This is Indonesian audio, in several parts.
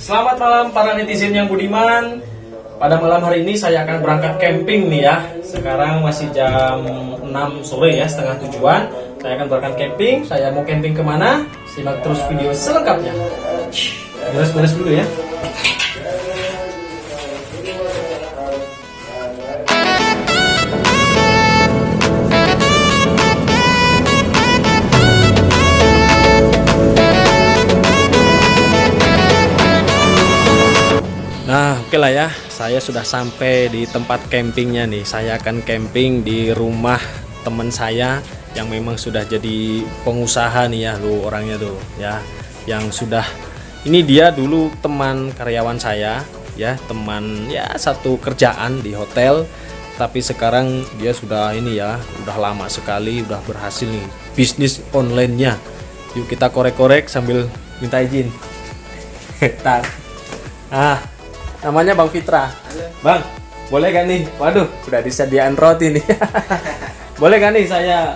Selamat malam para netizen yang budiman. Pada malam hari ini saya akan berangkat camping nih ya. Sekarang masih jam 6 sore ya, setengah tujuan. Saya akan berangkat camping. Saya mau camping kemana? Simak terus video selengkapnya. Beres-beres dulu ya. Nah, oke lah ya. Saya sudah sampai di tempat campingnya nih. Saya akan camping di rumah teman saya yang memang sudah jadi pengusaha nih ya, lu orangnya tuh ya. Yang sudah ini dia dulu teman karyawan saya ya, teman ya satu kerjaan di hotel. Tapi sekarang dia sudah ini ya, udah lama sekali udah berhasil nih bisnis online-nya. Yuk kita korek-korek sambil minta izin. Namanya Bang Fitra. Halo. Bang, boleh gak nih? Waduh, udah disediain roti nih. Boleh gak nih saya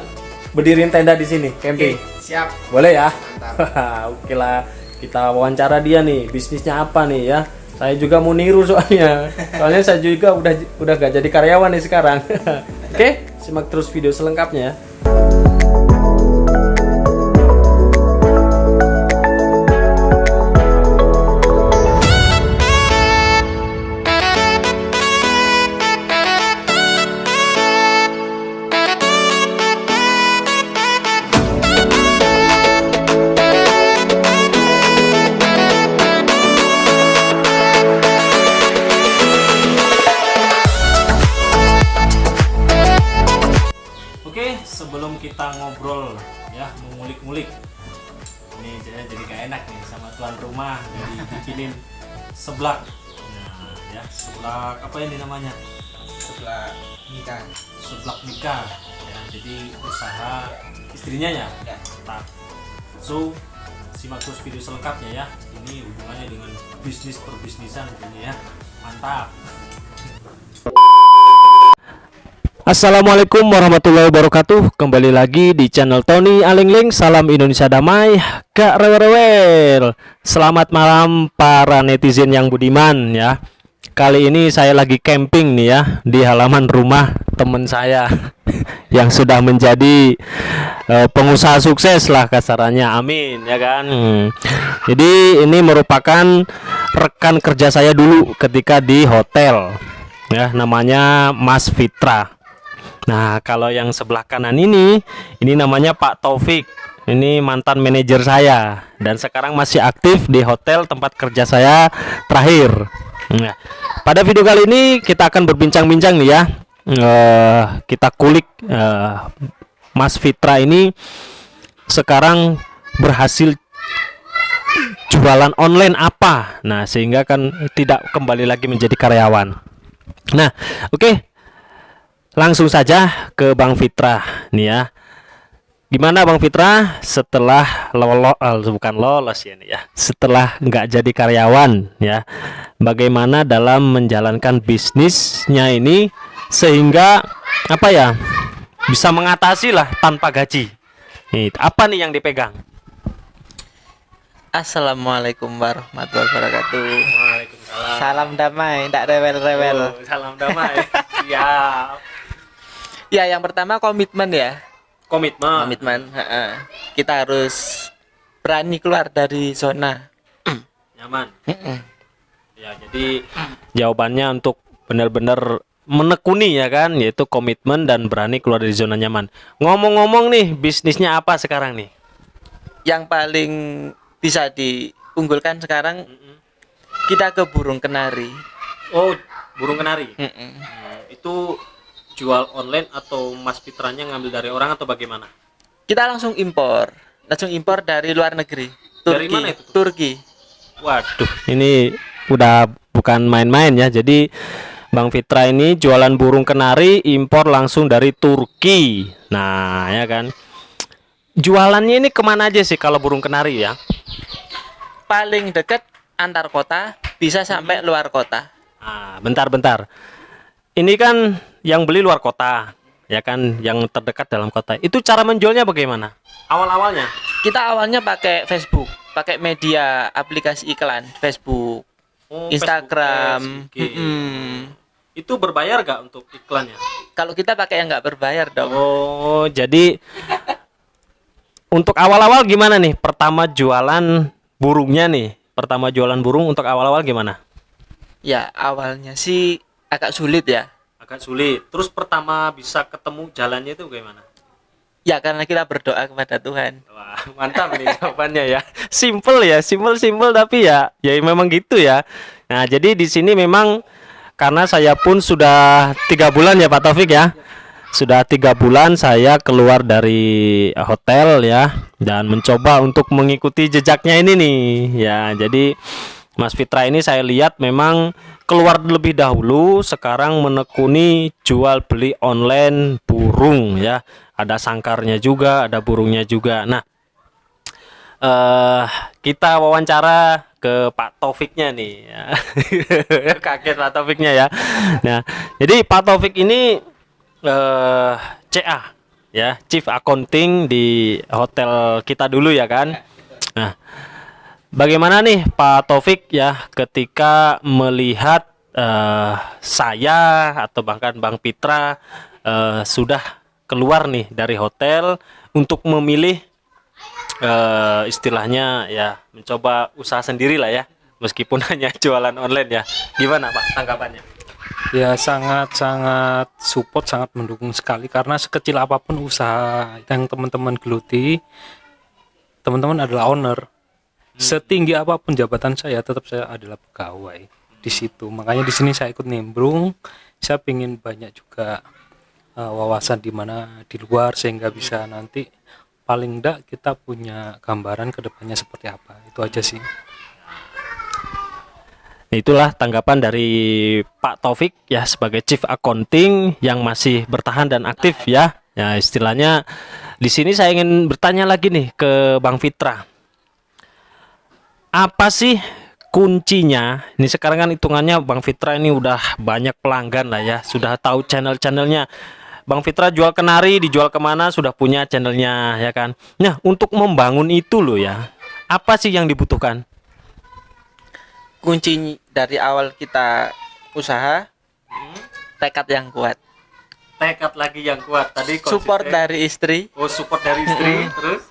berdiriin tenda di sini, camping? Oke, siap. Boleh ya? Mantap. Oke lah, kita wawancara dia nih, bisnisnya apa nih ya? Saya juga mau niru soalnya. Soalnya saya juga udah gak jadi karyawan nih sekarang. Oke, simak terus video selengkapnya ya. Sebelum kita ngobrol ya, mengulik-ngulik ini jadi gak enak nih sama tuan rumah, jadi bikinin seblak. Nah ya, seblak apa ini namanya? Setelah nikah. Seblak nikah ya, jadi usaha istrinya ya. Mantap. So simak terus video selengkapnya ya, ini hubungannya dengan bisnis perbisnisan ini ya. Mantap. Assalamualaikum warahmatullahi wabarakatuh. Kembali lagi di channel Tony Alingling. Salam Indonesia damai, gak rewel-rewel. Selamat malam para netizen yang budiman ya. Kali ini saya lagi camping nih ya, di halaman rumah teman saya yang sudah menjadi pengusaha sukses lah kasarannya, amin ya kan. Jadi ini merupakan rekan kerja saya dulu ketika di hotel ya, namanya Mas Fitra. Nah, kalau yang sebelah kanan ini namanya Pak Taufik. Ini mantan manajer saya dan sekarang masih aktif di hotel tempat kerja saya terakhir. Nah, pada video kali ini kita akan berbincang-bincang nih ya. Kita kulik Mas Fitra ini sekarang berhasil jualan online apa. Nah, sehingga kan tidak kembali lagi menjadi karyawan. Nah, oke. Langsung saja ke Bang Fitra nih ya. Gimana Bang Fitra setelah lolos ya nih ya, setelah nggak jadi karyawan ya, bagaimana dalam menjalankan bisnisnya ini sehingga apa ya, bisa mengatasi lah tanpa gaji. Nih, apa nih yang dipegang? Assalamualaikum warahmatullahi wabarakatuh. Waalaikumsalam. Salam damai, tidak rewel-rewel. Salam damai. Siap. Ya, yang pertama komitmen ya. Komitmen. Kita harus berani keluar dari zona Nyaman. Ya, jadi jawabannya untuk benar-benar menekuni ya kan, yaitu komitmen dan berani keluar dari zona nyaman. Ngomong-ngomong nih, bisnisnya apa sekarang nih? Yang paling bisa diunggulkan sekarang kita ke burung kenari. Oh, burung kenari. Itu jual online atau Mas Fitranya ngambil dari orang atau bagaimana? Kita langsung impor dari luar negeri. Dari mana itu? Turki. Waduh, ini udah bukan main-main ya. Jadi Bang Fitra ini jualan burung kenari impor langsung dari Turki. Nah, ya kan. Jualannya ini kemana aja sih kalau burung kenari ya? Paling dekat antar kota, bisa sampai luar kota. Bentar. Ini kan yang beli luar kota, ya kan, yang terdekat dalam kota. Itu cara menjualnya bagaimana? Awal-awalnya? Kita awalnya pakai Facebook, pakai media aplikasi iklan, Facebook, Oh, Instagram. Facebook Ads, oke. Itu berbayar gak untuk iklannya? Kalau kita pakai yang nggak berbayar dong. Oh, jadi untuk awal-awal gimana nih? Pertama jualan burungnya nih. Pertama jualan burung untuk awal-awal gimana? Ya, awalnya sih agak sulit ya. Agak sulit. Terus pertama bisa ketemu jalannya itu gimana? Ya, karena kita berdoa kepada Tuhan. Wah, mantap nih jawabannya ya. Simple ya, simple tapi ya memang gitu ya. Nah, jadi di sini memang karena saya pun sudah 3 bulan ya Pak Taufik ya. Sudah 3 bulan saya keluar dari hotel ya dan mencoba untuk mengikuti jejaknya ini nih ya. Jadi Mas Fitra ini saya lihat memang keluar lebih dahulu, sekarang menekuni jual beli online burung ya. Ada sangkarnya juga, ada burungnya juga. Nah, kita wawancara ke Pak Taufiknya nih ya. Kaget Pak Taufiknya ya. Nah, jadi Pak Taufik ini CA ya, Chief Accounting di hotel kita dulu ya kan. Nah, bagaimana nih Pak Taufik ya ketika melihat saya atau bahkan Bang Pitra sudah keluar nih dari hotel untuk memilih istilahnya ya mencoba usaha sendiri lah ya, meskipun hanya jualan online ya. Gimana Pak tanggapannya? Ya sangat-sangat support, sangat mendukung sekali karena sekecil apapun usaha yang teman-teman geluti, teman-teman adalah owner. Setinggi apapun jabatan saya, tetap saya adalah pegawai di situ. Makanya di sini saya ikut nimbrung. Saya ingin banyak juga wawasan di mana di luar sehingga bisa nanti paling enggak kita punya gambaran kedepannya seperti apa. Itu aja sih. Itulah tanggapan dari Pak Taufik ya sebagai Chief Accounting yang masih bertahan dan aktif ya. Ya istilahnya di sini saya ingin bertanya lagi nih ke Bang Fitra. Apa sih kuncinya? Ini sekarang kan hitungannya Bang Fitra ini udah banyak pelanggan lah ya, sudah tahu channel-channelnya. Bang Fitra jual kenari, dijual kemana sudah punya channelnya ya kan. Nah untuk membangun itu loh ya, apa sih yang dibutuhkan? Kunci dari awal kita usaha, tekad yang kuat. Tekad lagi yang kuat. Tadi Support konsisten. dari istri. Oh support dari istri. Terus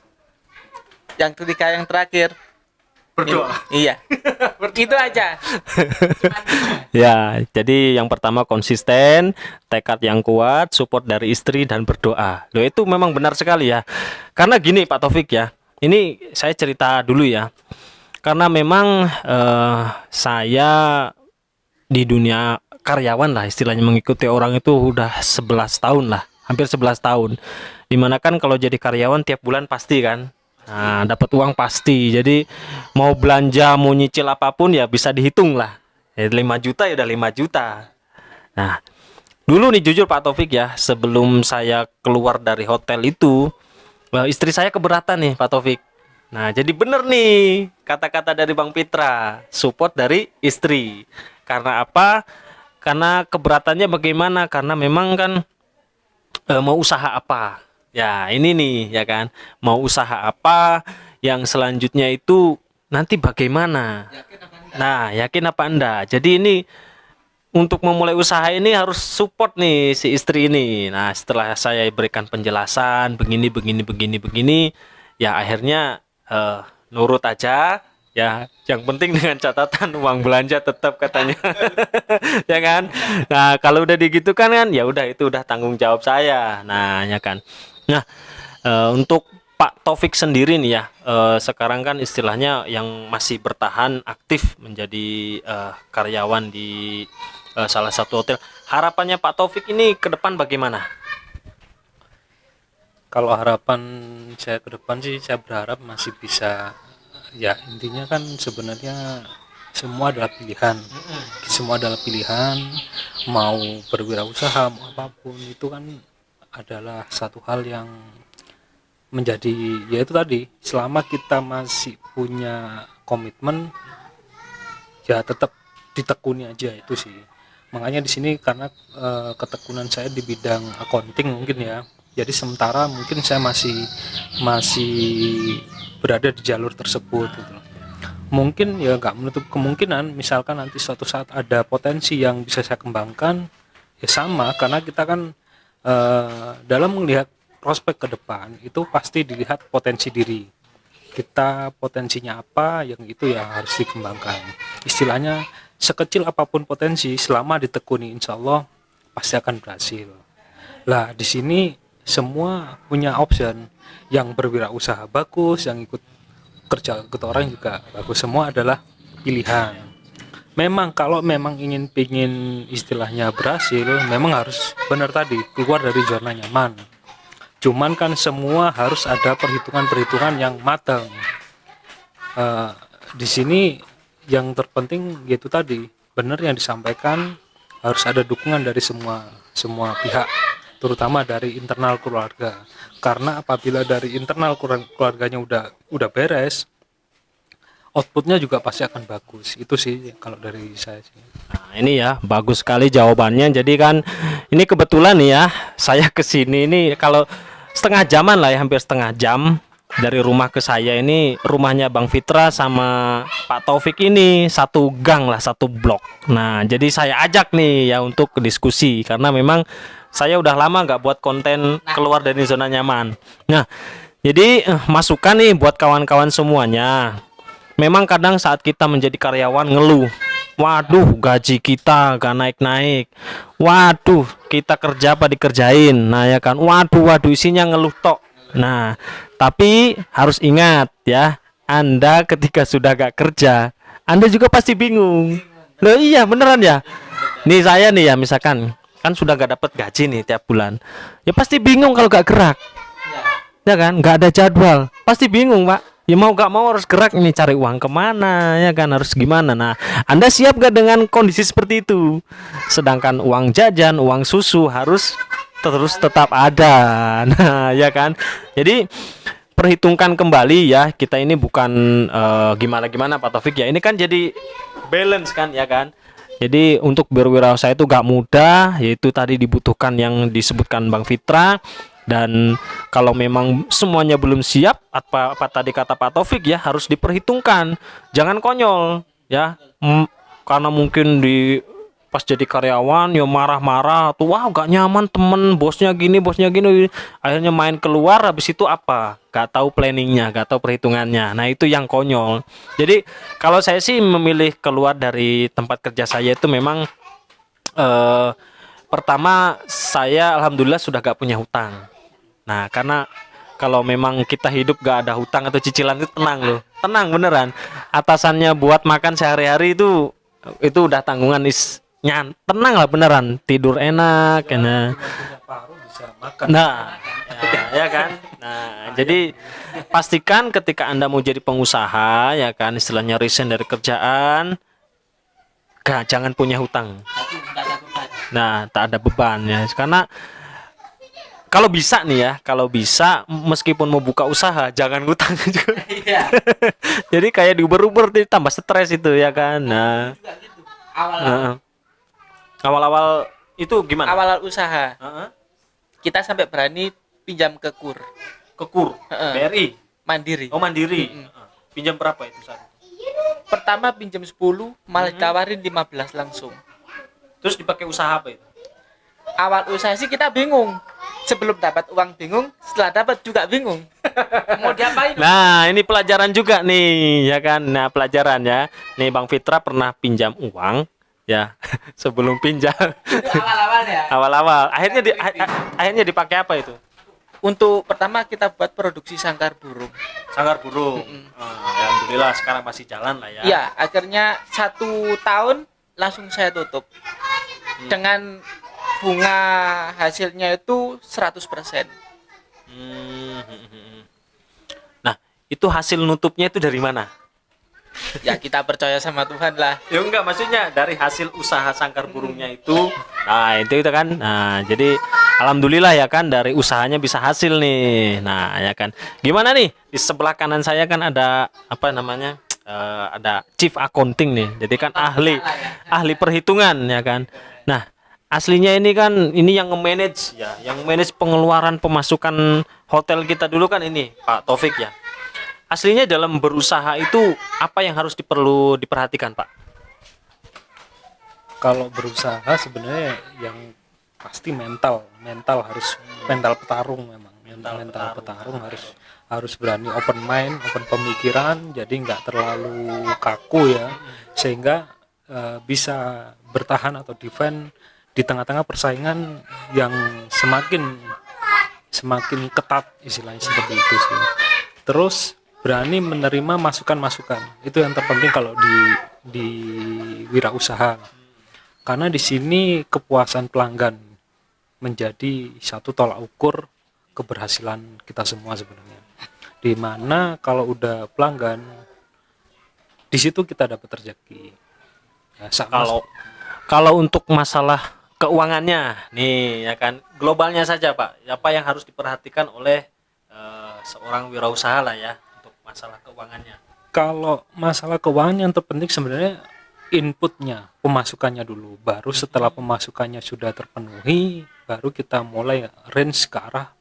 Yang ketiga, yang terakhir, berdoa. iya. Itu aja. Ya, jadi yang pertama konsisten, tekad yang kuat, support dari istri dan berdoa. Loh itu memang benar sekali ya. Karena gini Pak Taufik ya. Ini saya cerita dulu ya. Karena memang saya di dunia karyawan lah istilahnya, mengikuti orang itu udah 11 tahun lah, hampir 11 tahun. Dimana kan kalau jadi karyawan tiap bulan pasti kan, nah, dapat uang pasti. Jadi mau belanja, mau nyicil apapun ya bisa dihitung lah. 5 juta ya udah 5 juta. Nah, dulu nih jujur Pak Taufik ya, sebelum saya keluar dari hotel itu, istri saya keberatan nih Pak Taufik. Nah, jadi bener nih kata-kata dari Bang Pitra, support dari istri. Karena apa? Karena keberatannya bagaimana? Karena memang kan mau usaha apa? Ya, ini nih ya kan. Mau usaha apa? Yang selanjutnya itu nanti bagaimana? Nah, yakin apa enggak? Jadi ini untuk memulai usaha ini harus support nih si istri ini. Nah, setelah saya berikan penjelasan begini, ya akhirnya nurut aja ya. Yang penting dengan catatan uang belanja tetap katanya. Ya kan? Nah, kalau udah digitu kan ya udah itu udah tanggung jawab saya. Nah, ya kan. Nah, untuk Pak Taufik sendiri nih ya, sekarang kan istilahnya yang masih bertahan aktif menjadi karyawan di salah satu hotel. Harapannya Pak Taufik ini ke depan bagaimana? Kalau harapan saya ke depan sih, saya berharap masih bisa, ya intinya kan sebenarnya semua adalah pilihan. Semua adalah pilihan, mau berwirausaha, mau apapun itu kan adalah satu hal yang menjadi, ya itu tadi, selama kita masih punya komitmen, ya tetap ditekuni aja itu sih. Makanya di sini karena ketekunan saya di bidang accounting mungkin ya. Jadi sementara mungkin saya masih berada di jalur tersebut gitu loh. Mungkin ya nggak menutup kemungkinan misalkan nanti suatu saat ada potensi yang bisa saya kembangkan, ya sama, karena kita kan dalam melihat prospek ke depan itu pasti dilihat potensi diri kita, potensinya apa yang itu yang harus dikembangkan. Istilahnya sekecil apapun potensi, selama ditekuni insya Allah pasti akan berhasil. Lah di sini semua punya option, yang berwirausaha bagus, yang ikut kerja ikut orang juga bagus, semua adalah pilihan. Memang kalau memang pingin istilahnya berhasil, memang harus benar tadi keluar dari zona nyaman. Cuman kan semua harus ada perhitungan-perhitungan yang matang. Di sini yang terpenting yaitu tadi, benar yang disampaikan, harus ada dukungan dari semua pihak, terutama dari internal keluarga. Karena apabila dari internal keluarganya udah beres, outputnya juga pasti akan bagus. Itu sih kalau dari saya sih. Nah, ini ya bagus sekali jawabannya. Jadi kan ini kebetulan nih ya, saya kesini ini kalau setengah jaman lah ya, hampir setengah jam dari rumah ke saya. Ini rumahnya Bang Fitra sama Pak Taufik ini satu gang lah, satu blok. Nah jadi saya ajak nih ya untuk diskusi, karena memang saya udah lama nggak buat konten keluar dari zona nyaman. Nah jadi masukan nih buat kawan-kawan semuanya. Memang kadang saat kita menjadi karyawan ngeluh, waduh gaji kita gak naik-naik, waduh kita kerja apa dikerjain, nah ya kan, waduh isinya ngeluh tok. Nah tapi harus ingat ya, Anda ketika sudah gak kerja, Anda juga pasti bingung. Loh iya beneran ya. Nih saya nih ya, misalkan kan sudah gak dapat gaji nih tiap bulan, ya pasti bingung kalau gak gerak, ya kan, gak ada jadwal, pasti bingung Pak. Ya mau gak mau harus gerak nih, cari uang kemana, ya kan, harus gimana. Nah Anda siap gak dengan kondisi seperti itu? Sedangkan uang jajan, uang susu harus terus tetap ada. Nah ya kan, jadi perhitungkan kembali ya, kita ini bukan gimana-gimana Pak Taufik ya, ini kan jadi balance kan ya kan. Jadi untuk berwirausaha itu gak mudah, yaitu tadi dibutuhkan yang disebutkan Bang Fitra. Dan kalau memang semuanya belum siap, apa tadi kata Pak Taufik ya, harus diperhitungkan, jangan konyol ya. Karena mungkin pas jadi karyawan ya marah-marah tuh, wah gak nyaman, temen bosnya gini, akhirnya main keluar, habis itu apa, gak tahu planningnya, gak tahu perhitungannya. Nah itu yang konyol. Jadi kalau saya sih memilih keluar dari tempat kerja saya itu memang pertama, saya alhamdulillah sudah gak punya hutang. Nah karena kalau memang kita hidup gak ada hutang atau cicilan itu tenang loh, tenang beneran. Atasannya buat makan sehari-hari itu udah tanggungan tenang lah beneran, tidur enak enak. Nah ya kan. Nah jadi pastikan ketika Anda mau jadi pengusaha ya kan, istilahnya resign dari kerjaan, jangan punya hutang. Nah tak ada beban ya, karena kalau bisa nih ya, kalau bisa meskipun mau buka usaha jangan ngutang juga. Jadi kayak diuber-uber tambah stres itu ya kan. Nah awal-awal itu gimana? Awal usaha kita sampai berani pinjam ke KUR. BRI? Mandiri. Oh Mandiri. Pinjam berapa itu saat? Pertama pinjam 10, malah ditawarin 15 langsung. Terus dipakai usaha apa itu? Awal usaha sih kita bingung. Sebelum dapat uang bingung, setelah dapat juga bingung. Mau diapain? Nah, ini pelajaran juga nih, ya kan? Nah, pelajaran ya. Nih Bang Fitra pernah pinjam uang ya, sebelum pinjam. Itu awal-awal ya. Awal-awal. Akhirnya dipakai apa itu? Untuk pertama kita buat produksi sangkar burung. Sangkar burung. Alhamdulillah sekarang masih jalan lah ya. Iya, akhirnya 1 tahun langsung saya tutup. Dengan bunga hasilnya itu 100%. Nah, itu hasil nutupnya itu dari mana? Ya kita percaya sama Tuhan lah. Ya enggak, maksudnya dari hasil usaha sangkar burungnya itu. Nah, itu kan. Nah, jadi alhamdulillah ya kan, dari usahanya bisa hasil nih. Nah, ya kan. Gimana nih? Di sebelah kanan saya kan ada apa namanya? ada chief accounting nih. Jadi kan ahli perhitungan ya kan. Nah, aslinya ini kan ini yang nge-manage ya, yang manage pengeluaran pemasukan hotel kita dulu kan ini Pak Taufik ya. Aslinya dalam berusaha itu apa yang harus diperhatikan, Pak? Kalau berusaha sebenarnya yang pasti mental harus mental petarung, memang mental petarung harus berani open mind, open pemikiran, jadi nggak terlalu kaku ya, sehingga bisa bertahan atau defend di tengah-tengah persaingan yang semakin ketat, istilahnya seperti itu sih. Terus berani menerima masukan-masukan, itu yang terpenting kalau di wirausaha, karena di sini kepuasan pelanggan menjadi satu tolak ukur keberhasilan kita semua sebenarnya. Dimana kalau udah pelanggan, di situ kita dapat rezeki. Ya, kalau untuk masalah keuangannya nih ya kan, globalnya saja Pak, apa yang harus diperhatikan oleh seorang wirausaha lah ya untuk masalah keuangannya. Kalau masalah keuangan yang terpenting sebenarnya inputnya, pemasukannya dulu, baru setelah pemasukannya sudah terpenuhi, baru kita mulai range ke arah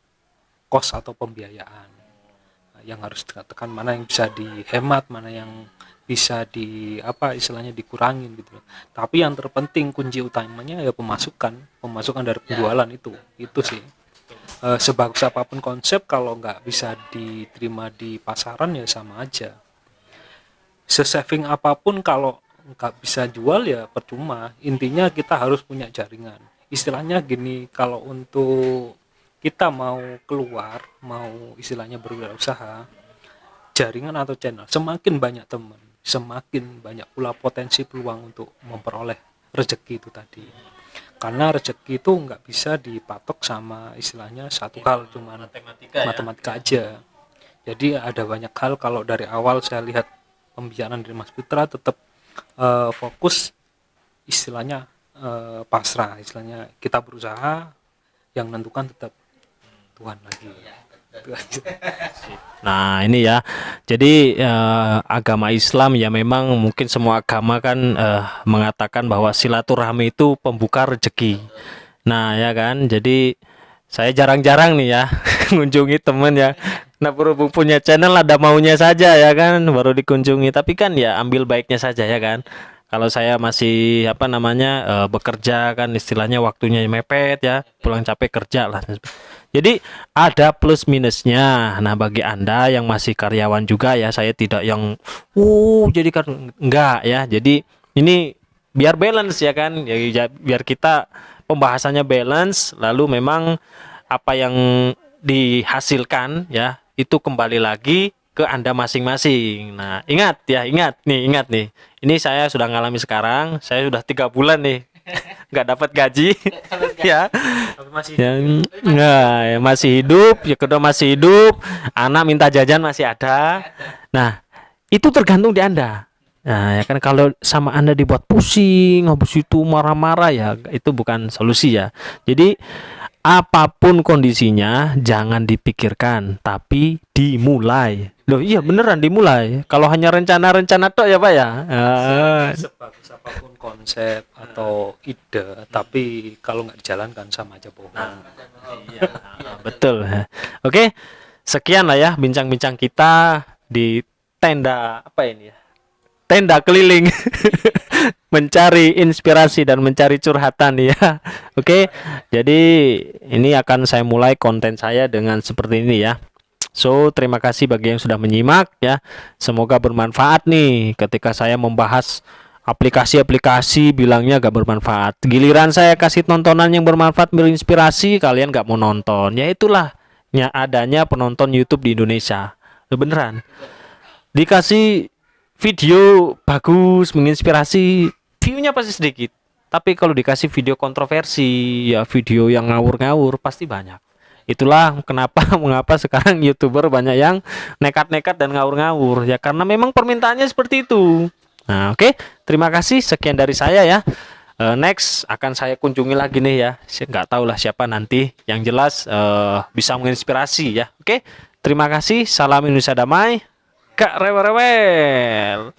kos atau pembiayaan. Yang harus dikatakan mana yang bisa dihemat, mana yang bisa istilahnya dikurangin gitu. Tapi yang terpenting kunci utamanya ya pemasukan dari penjualan itu sih. Sebagus apapun konsep, kalau nggak bisa diterima di pasaran ya sama aja. Sesaving apapun kalau nggak bisa jual ya percuma. Intinya kita harus punya jaringan. Istilahnya gini, kalau untuk kita mau keluar, mau istilahnya berwirausaha, jaringan atau channel, semakin banyak teman, semakin banyak pula potensi peluang untuk memperoleh rezeki itu tadi. Karena rezeki itu nggak bisa dipatok sama istilahnya satu hal, cuma matematika aja. Jadi ada banyak hal. Kalau dari awal saya lihat pembicaraan dari Mas Putra, tetap fokus istilahnya pasrah, istilahnya kita berusaha, yang menentukan tetap Tuhan lagi. Nah ini ya, jadi agama Islam ya memang mungkin semua agama kan mengatakan bahwa silaturahmi itu pembuka rezeki. Nah ya kan, jadi saya jarang-jarang nih ya mengunjungi temen ya. Nah berhubung punya channel ada maunya saja ya kan, baru dikunjungi. Tapi kan ya ambil baiknya saja ya kan. Kalau saya masih bekerja kan istilahnya waktunya mepet ya, pulang capek kerja lah. Jadi ada plus minusnya. Nah bagi Anda yang masih karyawan juga ya, saya tidak yang jadi kan enggak ya. Jadi ini biar balance ya kan, ya, biar kita pembahasannya balance. Lalu memang apa yang dihasilkan ya itu kembali lagi ke Anda masing-masing. Nah ingat nih, ini saya sudah ngalami sekarang, saya sudah 3 bulan nih nggak dapat gaji ya. Masih hidup, ya kedua masih hidup, anak minta jajan masih ada. Nah itu tergantung di Anda. Nah ya kan, kalau sama Anda dibuat pusing, habis itu marah-marah ya itu bukan solusi ya. Jadi apapun kondisinya jangan dipikirkan, tapi dimulai. Loh iya beneran dimulai. Kalau hanya rencana-rencana tok ya Pak ya. Sebagus apapun konsep atau ide, tapi kalau nggak dijalankan sama aja bohong. Iya, betul. Oke, sekian lah ya bincang-bincang kita di tenda tenda keliling mencari inspirasi dan mencari curhatan ya. Oke, jadi ini akan saya mulai konten saya dengan seperti ini ya. So, terima kasih bagi yang sudah menyimak ya. Semoga bermanfaat nih ketika saya membahas aplikasi-aplikasi bilangnya gak bermanfaat. Giliran saya kasih tontonan yang bermanfaat, berinspirasi, kalian gak mau nonton. Ya itulah adanya penonton YouTube di Indonesia. Beneran. Dikasih video bagus, menginspirasi, view-nya pasti sedikit. Tapi kalau dikasih video kontroversi, ya video yang ngawur-ngawur pasti banyak. Itulah mengapa sekarang YouTuber banyak yang nekat-nekat dan ngawur-ngawur ya, karena memang permintaannya seperti itu. Nah, oke. Terima kasih, sekian dari saya ya. Next akan saya kunjungi lagi nih ya. Saya nggak tahu lah siapa nanti. Yang jelas bisa menginspirasi ya. Oke. Terima kasih. Salam Indonesia damai. gak rewel-rewel.